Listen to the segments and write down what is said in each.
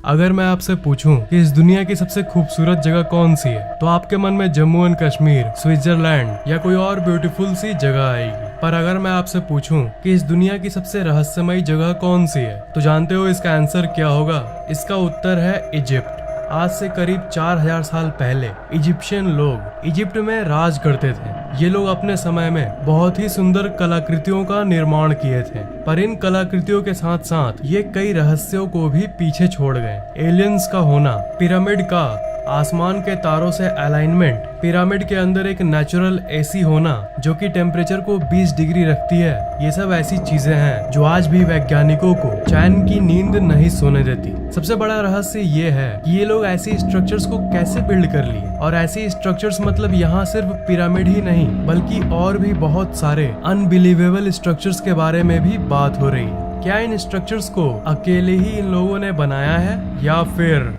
अगर मैं आपसे पूछूं कि इस दुनिया की सबसे खूबसूरत जगह कौन सी है, तो आपके मन में जम्मू एंड कश्मीर, स्विट्जरलैंड या कोई और ब्यूटीफुल सी जगह आएगी। पर अगर मैं आपसे पूछूं कि इस दुनिया की सबसे रहस्यमयी जगह कौन सी है, तो जानते हो इसका आंसर क्या होगा? इसका उत्तर है इजिप्ट। आज से करीब 4000 साल पहले इजिप्शियन लोग इजिप्ट में राज करते थे। ये लोग अपने समय में बहुत ही सुंदर कलाकृतियों का निर्माण किए थे, पर इन कलाकृतियों के साथ साथ ये कई रहस्यों को भी पीछे छोड़ गए। एलियंस का होना, पिरामिड का आसमान के तारों से अलाइनमेंट, पिरामिड के अंदर एक नेचुरल एसी होना जो कि टेम्परेचर को 20 डिग्री रखती है, ये सब ऐसी चीजें हैं जो आज भी वैज्ञानिकों को चैन की नींद नहीं सोने देती। सबसे बड़ा रहस्य ये है कि ये लोग ऐसी स्ट्रक्चर्स को कैसे बिल्ड कर लिए, और ऐसी स्ट्रक्चर्स मतलब यहाँ सिर्फ पिरामिड ही नहीं बल्कि और भी बहुत सारे अनबिलीवेबल स्ट्रक्चर्स के बारे में भी बात हो रही है। क्या इन स्ट्रक्चर्स को अकेले ही इन लोगों ने बनाया है, या फिर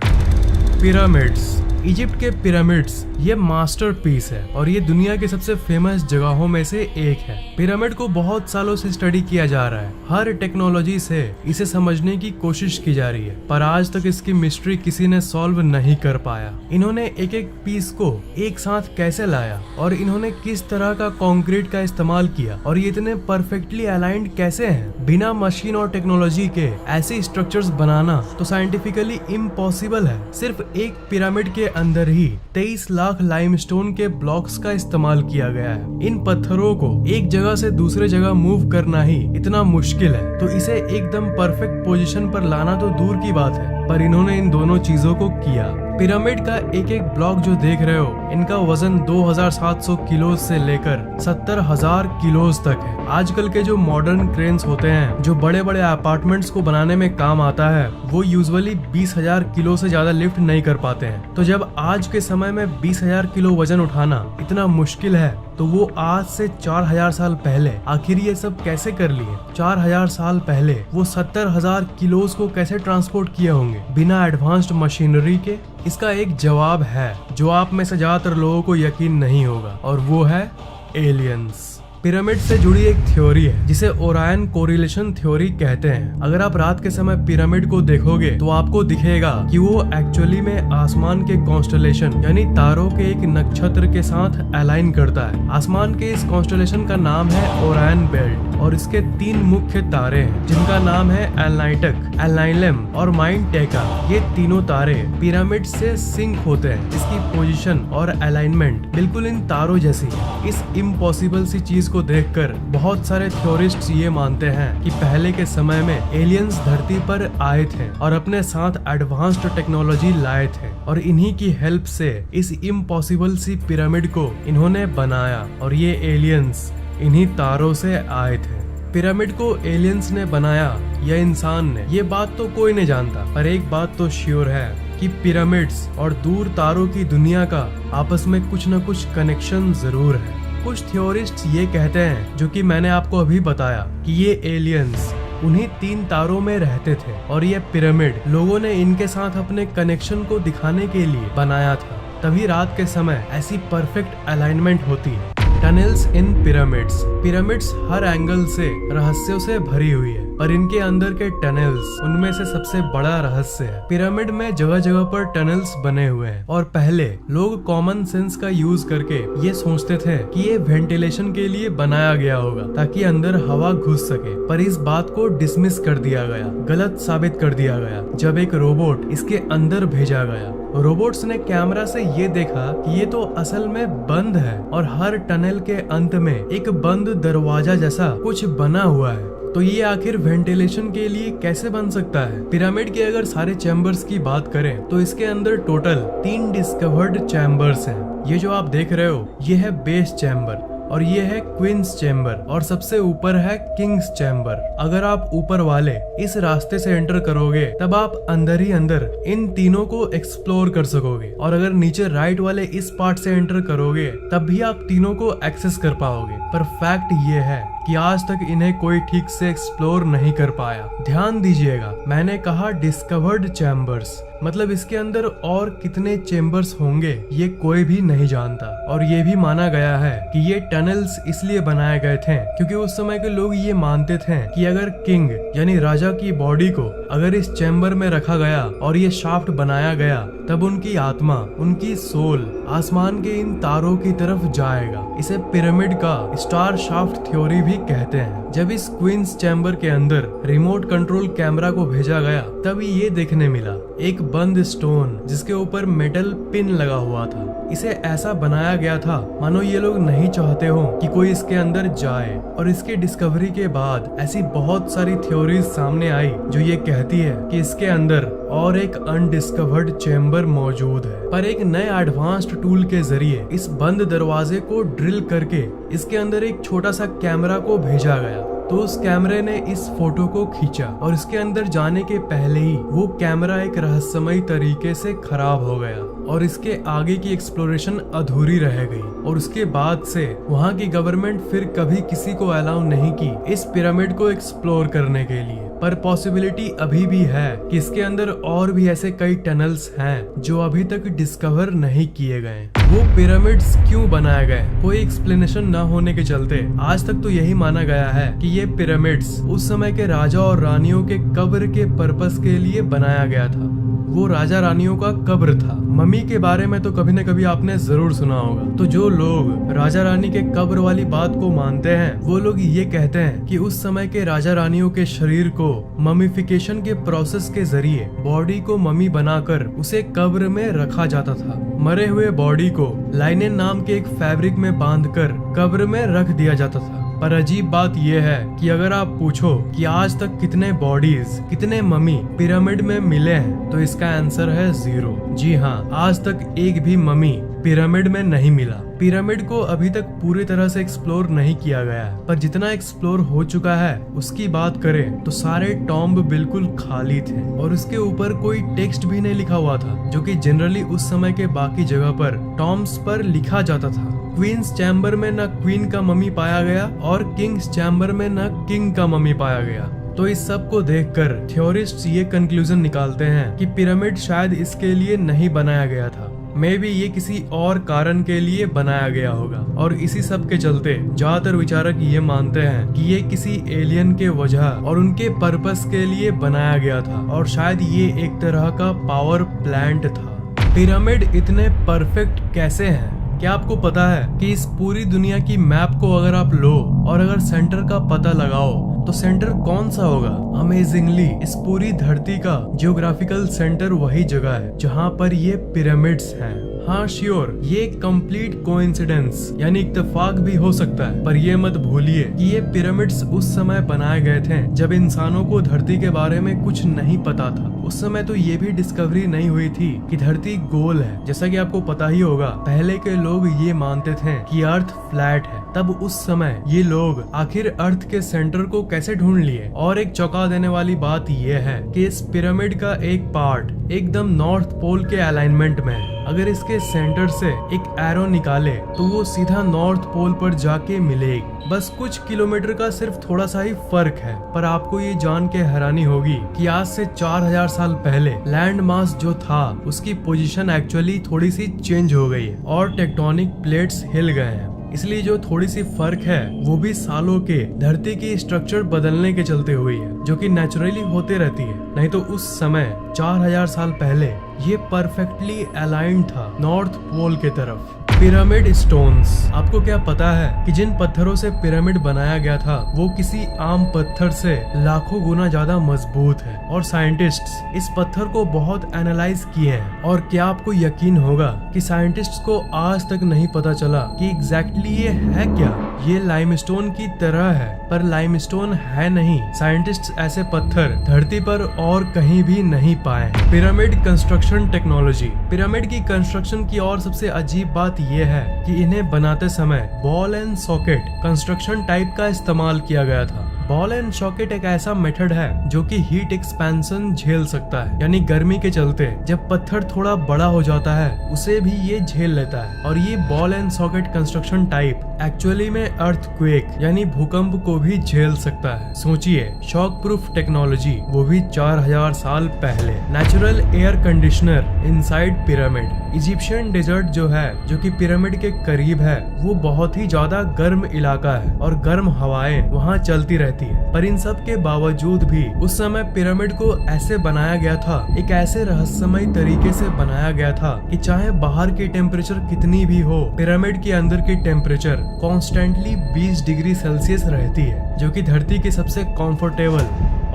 पिरामिड्स? इजिप्ट के पिरामिड्स ये मास्टरपीस है और ये दुनिया की सबसे फेमस जगहों में से एक है। पिरामिड को बहुत सालों से स्टडी किया जा रहा है, हर टेक्नोलॉजी से इसे समझने की कोशिश की जा रही है, पर आज तक इसकी मिस्ट्री किसी ने सॉल्व नहीं कर पाया। इन्होंने एक एक पीस को एक साथ कैसे लाया, और इन्होंने किस तरह का कंक्रीट का इस्तेमाल किया, और ये इतने परफेक्टली अलाइंड कैसे हैं? बिना मशीन और टेक्नोलॉजी के ऐसे स्ट्रक्चर्स बनाना तो साइंटिफिकली इम्पॉसिबल है। सिर्फ एक पिरामिड के अंदर ही 23 लाख लाइमस्टोन के ब्लॉक्स का इस्तेमाल किया गया है। इन पत्थरों को एक जगह से दूसरे जगह मूव करना ही इतना मुश्किल है, तो इसे एकदम परफेक्ट पोजीशन पर लाना तो दूर की बात है, पर इन्होंने इन दोनों चीजों को किया। पिरामिड का एक एक ब्लॉक जो देख रहे हो, इनका वजन 2700 किलो से लेकर 70,000 किलो तक है। आजकल के जो मॉडर्न क्रेन्स होते हैं जो बड़े बड़े अपार्टमेंट्स को बनाने में काम आता है, वो यूजुअली 20,000 किलो से ज्यादा लिफ्ट नहीं कर पाते हैं। तो जब आज के समय में 20,000 किलो वजन उठाना इतना मुश्किल है, तो वो आज से 4000 साल पहले आखिर ये सब कैसे कर लिए? 4000 साल पहले वो 70,000 किलोस को कैसे ट्रांसपोर्ट किए होंगे बिना एडवांस्ड मशीनरी के? इसका एक जवाब है जो आप में से ज्यादातर लोगों को यकीन नहीं होगा, और वो है एलियंस। पिरामिड से जुड़ी एक थ्योरी है जिसे ओरायन कोरिलेशन थ्योरी कहते हैं। अगर आप रात के समय पिरामिड को देखोगे तो आपको दिखेगा कि वो एक्चुअली में आसमान के कॉन्स्टलेशन यानी तारों के एक नक्षत्र के साथ अलाइन करता है। आसमान के इस कॉन्स्टलेशन का नाम है ओरायन बेल्ट, और इसके 3 मुख्य तारे हैं जिनका नाम है एलनाइटक, एलनाइलम और माइंड टेका। ये तीनों तारे पिरामिड से सिंक होते हैं। इसकी पोजीशन और अलाइनमेंट बिल्कुल इन तारों जैसी है। इस इम्पॉसिबल सी चीज को देखकर बहुत सारे थ्योरिस्ट्स ये मानते हैं कि पहले के समय में एलियंस धरती पर आए थे और अपने साथ एडवांस्ड टेक्नोलॉजी लाए थे, और इन्हीं की हेल्प से इस इम्पॉसिबल सी पिरामिड को इन्होंने बनाया, और ये एलियंस इन्हीं तारों से आए थे। पिरामिड को एलियंस ने बनाया या इंसान ने, ये बात तो कोई नहीं जानता, पर एक बात तो श्योर है कि पिरामिड्स और दूर तारों की दुनिया का आपस में कुछ न कुछ कनेक्शन जरूर है। कुछ थ्योरिस्ट्स ये कहते हैं, जो कि मैंने आपको अभी बताया, कि ये एलियंस उन्हीं 3 तारों में रहते थे, और ये पिरामिड लोगों ने इनके साथ अपने कनेक्शन को दिखाने के लिए बनाया था। तभी रात के समय ऐसी परफेक्ट अलाइनमेंट होती है। टनल्स इन पिरामिड्स। पिरामिड्स हर एंगल से रहस्यों से भरी हुई है, पर इनके अंदर के टनल्स उनमें से सबसे बड़ा रहस्य है। पिरामिड में जगह जगह पर टनल्स बने हुए हैं, और पहले लोग कॉमन सेंस का यूज करके ये सोचते थे कि ये वेंटिलेशन के लिए बनाया गया होगा ताकि अंदर हवा घुस सके, पर इस बात को डिसमिस कर दिया गया, गलत साबित कर दिया गया जब एक रोबोट इसके अंदर भेजा गया। रोबोट्स ने कैमरा से ये देखा कि ये तो असल में बंद है, और हर टनल के अंत में एक बंद दरवाजा जैसा कुछ बना हुआ है। तो ये आखिर वेंटिलेशन के लिए कैसे बन सकता है? पिरामिड के अगर सारे चैम्बर्स की बात करें तो इसके अंदर टोटल 3 डिस्कवर्ड चैम्बर्स हैं। ये जो आप देख रहे हो ये है बेस चैम्बर, और ये है क्वींस चैम्बर, और सबसे ऊपर है किंग्स चैम्बर। अगर आप ऊपर वाले इस रास्ते से एंटर करोगे तब आप अंदर ही अंदर इन तीनों को एक्सप्लोर कर सकोगे, और अगर नीचे राइट वाले इस पार्ट से एंटर करोगे तब भी आप तीनों को एक्सेस कर पाओगे। पर फैक्ट ये है कि आज तक इन्हें कोई ठीक से एक्सप्लोर नहीं कर पाया। ध्यान दीजिएगा, मैंने कहा डिस्कवर्ड चैम्बर्स, मतलब इसके अंदर और कितने चेम्बर्स होंगे ये कोई भी नहीं जानता। और ये भी माना गया है कि ये टनल्स इसलिए बनाए गए थे क्योंकि उस समय के लोग ये मानते थे कि अगर किंग यानी राजा की बॉडी को अगर इस चैम्बर में रखा गया और ये शाफ्ट बनाया गया, तब उनकी आत्मा, उनकी सोल आसमान के इन तारों की तरफ जाएगा। इसे पिरामिड का स्टार शाफ्ट थ्योरी भी कहते हैं। जब इस क्वींस चैम्बर के अंदर रिमोट कंट्रोल कैमरा को भेजा गया, तब ये देखने मिला एक बंद स्टोन जिसके ऊपर मेटल पिन लगा हुआ था। इसे ऐसा बनाया गया था मानो ये लोग नहीं चाहते हो कि कोई इसके अंदर जाए। और इसके डिस्कवरी के बाद ऐसी बहुत सारी थ्योरीज सामने आई जो ये कहती है कि इसके अंदर और एक अनडिस्कवर्ड चैम्बर मौजूद है। पर एक नए एडवांस्ड टूल के जरिए इस बंद दरवाजे को ड्रिल करके इसके अंदर एक छोटा सा कैमरा को भेजा गया। तो उस कैमरे ने इस फोटो को खींचा और इसके अंदर जाने के पहले ही वो कैमरा एक रहस्यमयी तरीके से खराब हो गया और इसके आगे की एक्सप्लोरेशन अधूरी रह गई। और उसके बाद से वहाँ की गवर्नमेंट फिर कभी किसी को अलाउ नहीं की इस पिरामिड को एक्सप्लोर करने के लिए। पर पॉसिबिलिटी अभी भी है कि इसके अंदर और भी ऐसे कई टनल्स हैं जो अभी तक डिस्कवर नहीं किए गए। वो पिरामिड्स क्यों बनाए गए, कोई एक्सप्लेनेशन न होने के चलते आज तक तो यही माना गया है कि ये पिरामिड्स उस समय के राजा और रानियों के कब्र के पर्पस के लिए बनाया गया था। वो राजा रानियों का कब्र था। मम्मी के बारे में तो कभी न कभी आपने जरूर सुना होगा। तो जो लोग राजा रानी के कब्र वाली बात को मानते हैं, वो लोग ये कहते हैं कि उस समय के राजा रानियों के शरीर को ममीफिकेशन के प्रोसेस के जरिए बॉडी को मम्मी बनाकर उसे कब्र में रखा जाता था। मरे हुए बॉडी को लाइनेन नाम के एक फैब्रिक में बांधकर कब्र में रख दिया जाता था। पर अजीब बात यह है कि अगर आप पूछो कि आज तक कितने बॉडीज, कितने मम्मी पिरामिड में मिले हैं, तो इसका आंसर है 0। जी हाँ, आज तक एक भी मम्मी पिरामिड में नहीं मिला। पिरामिड को अभी तक पूरी तरह से एक्सप्लोर नहीं किया गया है, पर जितना एक्सप्लोर हो चुका है उसकी बात करें तो सारे टॉम्ब बिल्कुल खाली थे और उसके ऊपर कोई टेक्स्ट भी नहीं लिखा हुआ था, जो कि जनरली उस समय के बाकी जगह पर टॉम्ब्स पर लिखा जाता था। क्वींस चैम्बर में न क्वीन का मम्मी पाया गया और किंग्स चैम्बर में न किंग का मम्मी पाया गया। तो इस सब को देखकर थ्योरिस्ट्स ये कंक्लूजन निकालते हैं कि पिरामिड शायद इसके लिए नहीं बनाया गया था। मे बी ये किसी और कारण के लिए बनाया गया होगा। और इसी सब के चलते ज्यादातर विचारक ये मानते हैं कि ये किसी एलियन के वजह और उनके पर्पस के लिए बनाया गया था और शायद ये एक तरह का पावर प्लांट था। पिरामिड इतने परफेक्ट कैसे हैं? क्या आपको पता है कि इस पूरी दुनिया की मैप को अगर आप लो और अगर सेंटर का पता लगाओ तो सेंटर कौन सा होगा? अमेजिंगली इस पूरी धरती का जियोग्राफिकल सेंटर वही जगह है जहाँ पर ये पिरामिड्स हैं। हाँ श्योर, ये कंप्लीट कोइंसिडेंस यानी इत्तेफाक भी हो सकता है, पर ये मत भूलिए कि ये पिरामिड्स उस समय बनाए गए थे जब इंसानों को धरती के बारे में कुछ नहीं पता था। उस समय तो ये भी डिस्कवरी नहीं हुई थी कि धरती गोल है। जैसा कि आपको पता ही होगा, पहले के लोग ये मानते थे कि अर्थ फ्लैट है। तब उस समय ये लोग आखिर अर्थ के सेंटर को कैसे ढूंढ लिए? और एक चौंका देने वाली बात ये है कि इस पिरामिड का एक पार्ट एकदम नॉर्थ पोल के अलाइनमेंट में है। अगर इसके सेंटर से एक एरो निकाले तो वो सीधा नॉर्थ पोल पर जाके मिलेगी। बस कुछ किलोमीटर का सिर्फ थोड़ा सा ही फर्क है। पर आपको ये जान के हैरानी होगी कि आज से 4000 साल पहले लैंड मास जो था उसकी पोजीशन एक्चुअली थोड़ी सी चेंज हो गई है और टेक्टोनिक प्लेट्स हिल गए हैं। इसलिए जो थोड़ी सी फर्क है वो भी सालों के धरती की स्ट्रक्चर बदलने के चलते हुई है, जो कि नेचुरली होते रहती है। नहीं तो उस समय 4000 साल पहले ये परफेक्टली अलाइंड था नॉर्थ पोल के तरफ। पिरामिड स्टोन्स, आपको क्या पता है कि जिन पत्थरों से पिरामिड बनाया गया था वो किसी आम पत्थर से लाखों गुना ज्यादा मजबूत है और साइंटिस्ट्स इस पत्थर को बहुत एनालाइज किए हैं। और क्या आपको यकीन होगा कि साइंटिस्ट्स को आज तक नहीं पता चला कि एग्जैक्टली ये है क्या? ये लाइमस्टोन की तरह है पर लाइमस्टोन है नहीं। साइंटिस्ट्स ऐसे पत्थर धरती पर और कहीं भी नहीं पाए। पिरामिड कंस्ट्रक्शन टेक्नोलॉजी, पिरामिड की कंस्ट्रक्शन की और सबसे अजीब बात ये है कि इन्हें बनाते समय ball and socket construction type का इस्तेमाल किया गया था। बॉल एंड सॉकेट एक ऐसा मेथड है जो कि हीट एक्सपेंशन झेल सकता है, यानी गर्मी के चलते जब पत्थर थोड़ा बड़ा हो जाता है उसे भी ये झेल लेता है। और ये ball and socket construction type actually में अर्थक्वेक यानी भूकंप को भी झेल सकता है। सोचिए, शॉक प्रूफ टेक्नोलॉजी, वो भी 4000 साल पहले। Natural air conditioner inside pyramid. Egyptian desert जो है, जो कि पिरामिड के करीब है, वो बहुत ही ज्यादा गर्म इलाका है और गर्म हवाएं वहाँ चलती रहती है। पर इन सब के बावजूद भी उस समय पिरामिड को ऐसे बनाया गया था, एक ऐसे रहस्यमय तरीके से बनाया गया था कि चाहे बाहर की टेम्परेचर कितनी भी हो, पिरामिड के अंदर की टेम्परेचर कॉन्स्टेंटली 20 डिग्री सेल्सियस रहती है, जो कि धरती की सबसे कंफर्टेबल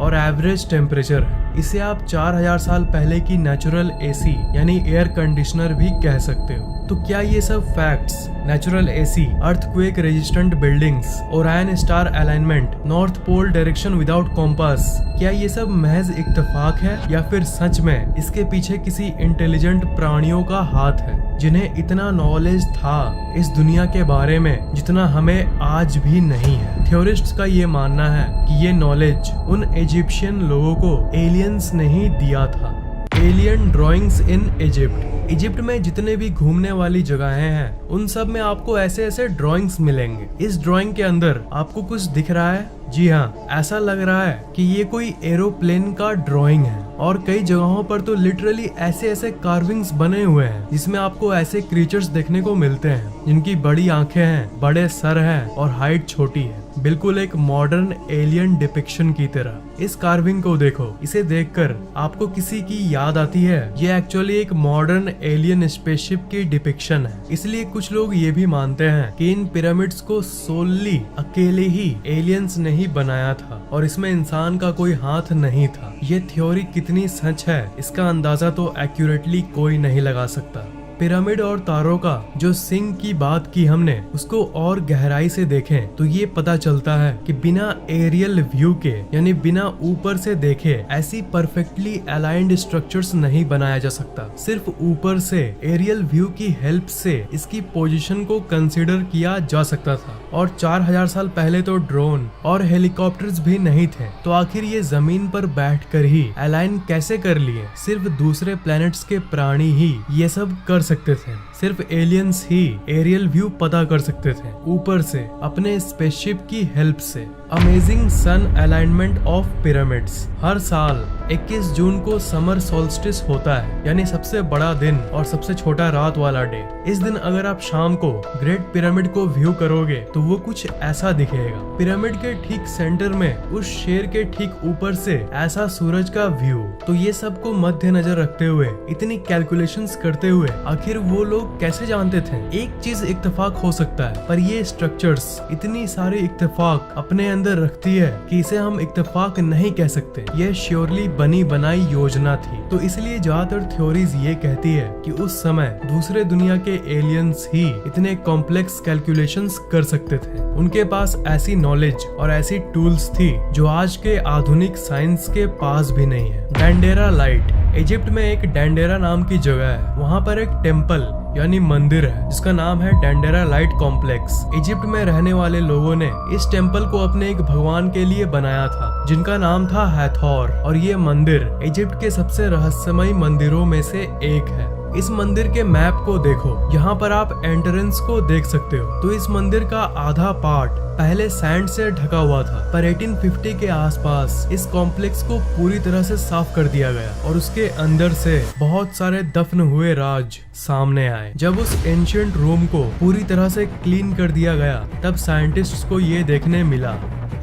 और एवरेज टेम्परेचर है। इसे आप 4000 साल पहले की नेचुरल एसी यानी एयर कंडीशनर भी कह सकते हो। तो क्या ये सब facts, natural AC, earthquake resistant buildings, Orion star alignment, north pole direction without compass, क्या ये सब महज इत्तेफाक है या फिर सच में इसके पीछे किसी इंटेलिजेंट प्राणियों का हाथ है, जिन्हें इतना नॉलेज था इस दुनिया के बारे में जितना हमें आज भी नहीं है? थ्योरिस्ट्स का ये मानना है कि ये नॉलेज उन इजिप्शियन लोगों को एलियंस ने ही दिया था। Alien drawings in Egypt. Egypt में जितने भी घूमने वाली जगहें हैं उन सब में आपको ऐसे ऐसे ड्राइंग्स मिलेंगे। इस ड्राइंग के अंदर आपको कुछ दिख रहा है? जी हाँ, ऐसा लग रहा है कि ये कोई एरोप्लेन का ड्राइंग है। और कई जगहों पर तो लिटरली ऐसे ऐसे कार्विंग्स बने हुए हैं जिसमें आपको ऐसे क्रीचर्स देखने को मिलते हैं जिनकी बड़ी आंखें हैं, बड़े सर हैं और हाइट छोटी है, बिल्कुल एक मॉडर्न एलियन डिपिक्शन की तरह। इस कार्विंग को देखो, इसे देखकर आपको किसी की याद आती है? ये एक्चुअली एक मॉडर्न एलियन स्पेसशिप की डिपिक्शन है। इसलिए कुछ लोग ये भी मानते हैं कि इन पिरामिड्स को सोलली अकेले ही एलियंस ने ही बनाया था और इसमें इंसान का कोई हाथ नहीं था। ये थ्योरी कितनी सच है इसका अंदाजा तो एक्यूरेटली कोई नहीं लगा सकता। पिरामिड और तारों का जो सिंक की बात की हमने, उसको और गहराई से देखें तो ये पता चलता है कि बिना एरियल व्यू के यानी बिना ऊपर से देखे ऐसी परफेक्टली अलाइंड स्ट्रक्चर्स नहीं बनाया जा सकता। सिर्फ ऊपर से एरियल व्यू की हेल्प से इसकी पोजीशन को कंसीडर किया जा सकता था। और 4000 साल पहले तो ड्रोन और हेलीकॉप्टर्स भी नहीं थे, तो आखिर ये जमीन पर बैठकर ही अलाइन कैसे कर लिए? सिर्फ दूसरे प्लैनेट्स के प्राणी ही ये सब कर सकते थे। सिर्फ एलियंस ही एरियल व्यू पता कर सकते थे ऊपर से अपने स्पेसशिप की हेल्प से। Amazing sun alignment of pyramids. हर साल 21 जून को समर सोल्स्टिस होता है, यानी सबसे बड़ा दिन और सबसे छोटा रात वाला डे। इस दिन अगर आप शाम को ग्रेट पिरामिड को व्यू करोगे तो वो कुछ ऐसा दिखेगा। पिरामिड के ठीक सेंटर में उस शेर के ठीक ऊपर से ऐसा सूरज का व्यू। तो ये सबको मद्देनजर रखते हुए, इतनी कैलकुलेशंस करते हुए आखिर वो लोग कैसे जानते थे? एक चीज इत्तेफाक हो सकता है, पर ये स्ट्रक्चर्स इतनी सारी इत्तेफाक अपने अंदर रखती है कि इसे हम इत्तेफाक नहीं कह सकते। ये श्योरली बनी बनाई योजना थी। तो इसलिए ज्यादातर थ्योरीज ये कहती है कि उस समय दूसरे दुनिया के एलियंस ही इतने कॉम्प्लेक्स कैलकुलेशंस कर सकते थे। उनके पास ऐसी नॉलेज और ऐसी टूल्स थी जो आज के आधुनिक साइंस के पास भी नहीं है। Dendera light. इजिप्ट में एक डेंडेरा नाम की जगह है, वहाँ पर एक टेम्पल यानी मंदिर है जिसका नाम है डेंडेरा लाइट कॉम्प्लेक्स। इजिप्ट में रहने वाले लोगों ने इस टेम्पल को अपने एक भगवान के लिए बनाया था जिनका नाम था हैथोर। और ये मंदिर इजिप्ट के सबसे रहस्यमय मंदिरों में से एक है। इस मंदिर के मैप को देखो, यहाँ पर आप एंट्रेंस को देख सकते हो। तो इस मंदिर का आधा पार्ट पहले सैंड से ढका हुआ था, पर 1850 के आसपास इस कॉम्प्लेक्स को पूरी तरह से साफ कर दिया गया और उसके अंदर से बहुत सारे दफन हुए राज सामने आए। जब उस एंशिएंट रूम को पूरी तरह से क्लीन कर दिया गया, तब साइंटिस्ट्स को ये देखने मिला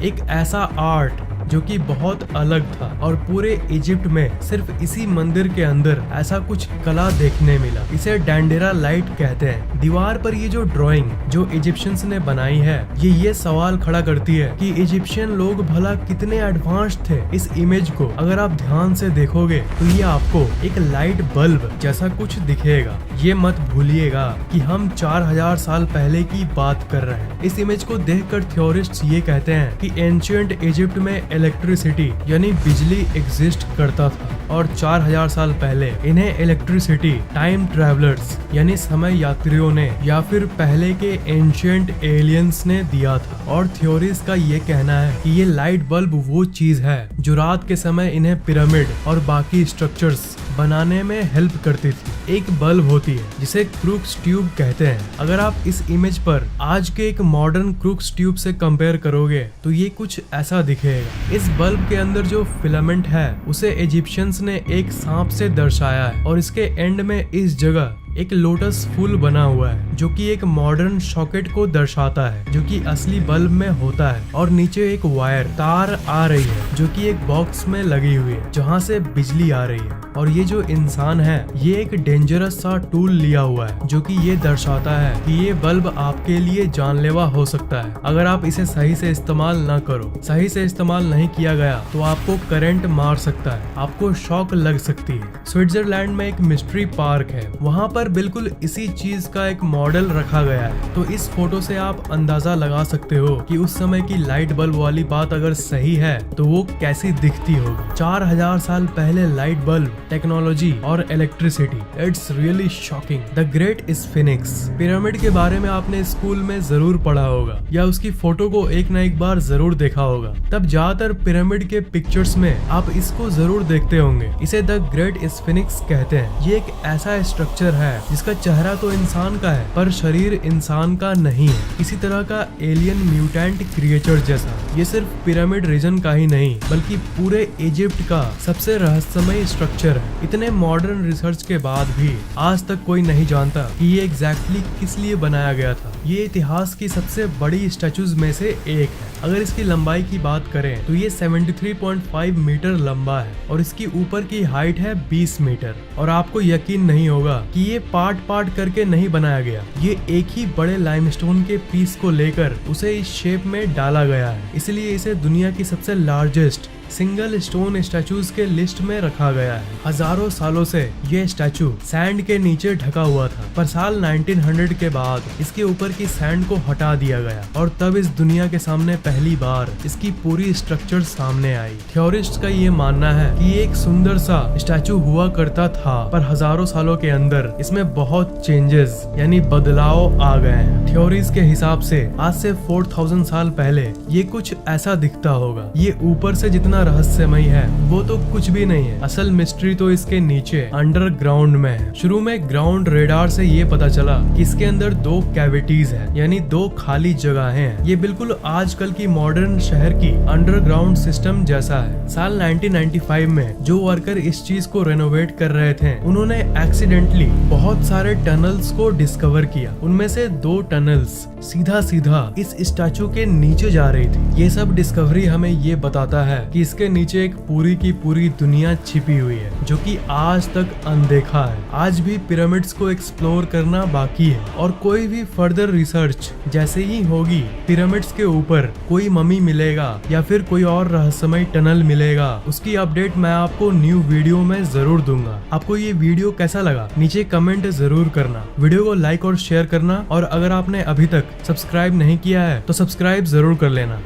एक ऐसा आर्ट जो कि बहुत अलग था और पूरे इजिप्ट में सिर्फ इसी मंदिर के अंदर ऐसा कुछ कला देखने मिला। इसे डेंडेरा लाइट कहते हैं। दीवार पर ये जो ड्राइंग जो इजिप्शियंस ने बनाई है, ये सवाल खड़ा करती है कि इजिप्शियन लोग भला कितने एडवांस थे। इस इमेज को अगर आप ध्यान से देखोगे तो ये आपको एक लाइट बल्ब जैसा कुछ दिखेगा। ये मत भूलिएगा कि हम 4000 साल पहले की बात कर रहे हैं। इस इमेज को देखकर थ्योरिस्ट्स ये कहते हैं कि एंशिएंट इजिप्ट में इलेक्ट्रिसिटी यानी बिजली एग्जिस्ट करता था और 4000 साल पहले इन्हें इलेक्ट्रिसिटी टाइम ट्रैवलर्स यानी समय यात्रियों ने या फिर पहले के एंशिएंट एलियंस ने दिया था। और थ्योरीज का ये कहना है कि ये लाइट बल्ब वो चीज है जो रात के समय इन्हें पिरामिड और बाकी स्ट्रक्चर्स बनाने में हेल्प करती थी। एक बल्ब होती है जिसे क्रूक्स ट्यूब कहते हैं। अगर आप इस इमेज पर आज के एक मॉडर्न क्रूक्स ट्यूब से कंपेयर करोगे तो ये कुछ ऐसा दिखेगा। इस बल्ब के अंदर जो फिलामेंट है उसे इजिप्शियंस ने एक सांप से दर्शाया है और इसके एंड में इस जगह एक लोटस फूल बना हुआ है जो कि एक मॉडर्न सॉकेट को दर्शाता है जो कि असली बल्ब में होता है। और नीचे एक वायर तार आ रही है जो कि एक बॉक्स में लगी हुई है जहां से बिजली आ रही है। और ये जो इंसान है ये एक डेंजरस सा टूल लिया हुआ है जो कि ये दर्शाता है कि ये बल्ब आपके लिए जानलेवा हो सकता है अगर आप इसे सही से इस्तेमाल न करो। सही से इस्तेमाल नहीं किया गया तो आपको करंट मार सकता है, आपको शॉक लग सकती है। स्विट्जरलैंड में एक मिस्ट्री पार्क है, वहाँ पर बिल्कुल इसी चीज का एक मॉडल रखा गया है। तो इस फोटो से आप अंदाजा लगा सकते हो कि उस समय की लाइट बल्ब वाली बात अगर सही है तो वो कैसी दिखती होगी। 4000 साल पहले लाइट बल्ब, टेक्नोलॉजी और electricity, it's really shocking. The great sphinx pyramid के बारे में आपने स्कूल में जरूर पढ़ा होगा या उसकी फोटो को एक न एक बार जरूर देखा होगा। तब ज्यादातर पिरामिड के पिक्चर्स में आप इसको जरूर देखते होंगे। इसे द ग्रेट स्फिनिक्स कहते हैं। ये एक ऐसा स्ट्रक्चर है जिसका चेहरा तो इंसान का है पर शरीर इंसान का नहीं है, किसी तरह का एलियन म्यूटेंट क्रिएचर जैसा। ये सिर्फ पिरामिड रीजन का ही नहीं बल्कि पूरे इजिप्ट का सबसे रहस्यमय स्ट्रक्चर है। इतने मॉडर्न रिसर्च के बाद भी आज तक कोई नहीं जानता कि ये एग्जैक्टली किस लिए बनाया गया था। ये इतिहास की सबसे बड़ी स्टैचूज में से एक है। अगर इसकी लंबाई की बात करें तो ये 73.5 मीटर लंबा है और इसकी ऊपर की हाइट है 20 मीटर। और आपको यकीन नहीं होगा कि ये पार्ट पार्ट करके नहीं बनाया गया, ये एक ही बड़े लाइमस्टोन के पीस को लेकर उसे इस शेप में डाला गया है। इसलिए इसे दुनिया की सबसे लार्जेस्ट सिंगल स्टोन स्टैचूज के लिस्ट में रखा गया है। हजारों सालों से ये स्टैचू सैंड के नीचे ढका हुआ था पर साल 1900 के बाद इसके ऊपर की सैंड को हटा दिया गया और तब इस दुनिया के सामने पहली बार इसकी पूरी स्ट्रक्चर सामने आई। थ्योरिस्ट का ये मानना है कि ये एक सुंदर सा स्टैचू हुआ करता था पर हजारों सालों के अंदर इसमें बहुत चेंजेस यानी बदलाव आ गए हैं। थ्योरीज के हिसाब से आज से 4000 साल पहले ये कुछ ऐसा दिखता होगा। ये ऊपर से जितना रहस्यमय है वो तो कुछ भी नहीं है, असल मिस्ट्री तो इसके नीचे अंडरग्राउंड में है। शुरू में ग्राउंड रेडार से ये पता चला कि इसके अंदर 2 कैविटीज है यानी 2 खाली जगहें हैं। ये बिल्कुल आजकल की मॉडर्न शहर की अंडरग्राउंड सिस्टम जैसा है। साल 1995 में जो वर्कर इस चीज को रेनोवेट कर रहे थे उन्होंने एक्सीडेंटली बहुत सारे टनल्स को डिस्कवर किया। उनमें से 2 टनल्स सीधा सीधा इस स्टैचू के नीचे जा रही थी। ये सब डिस्कवरी हमें ये बताता है कि इसके नीचे एक पूरी की पूरी दुनिया छिपी हुई है जो कि आज तक अनदेखा है। आज भी पिरामिड्स को एक्सप्लोर करना बाकी है और कोई भी फर्दर रिसर्च जैसे ही होगी पिरामिड्स के ऊपर कोई ममी मिलेगा या फिर कोई और रहस्यमय टनल मिलेगा उसकी अपडेट मैं आपको न्यू वीडियो में जरूर दूंगा। आपको ये वीडियो कैसा लगा नीचे कमेंट जरूर करना, वीडियो को लाइक और शेयर करना और अगर आपने अभी तक सब्सक्राइब नहीं किया है तो सब्सक्राइब जरूर कर लेना।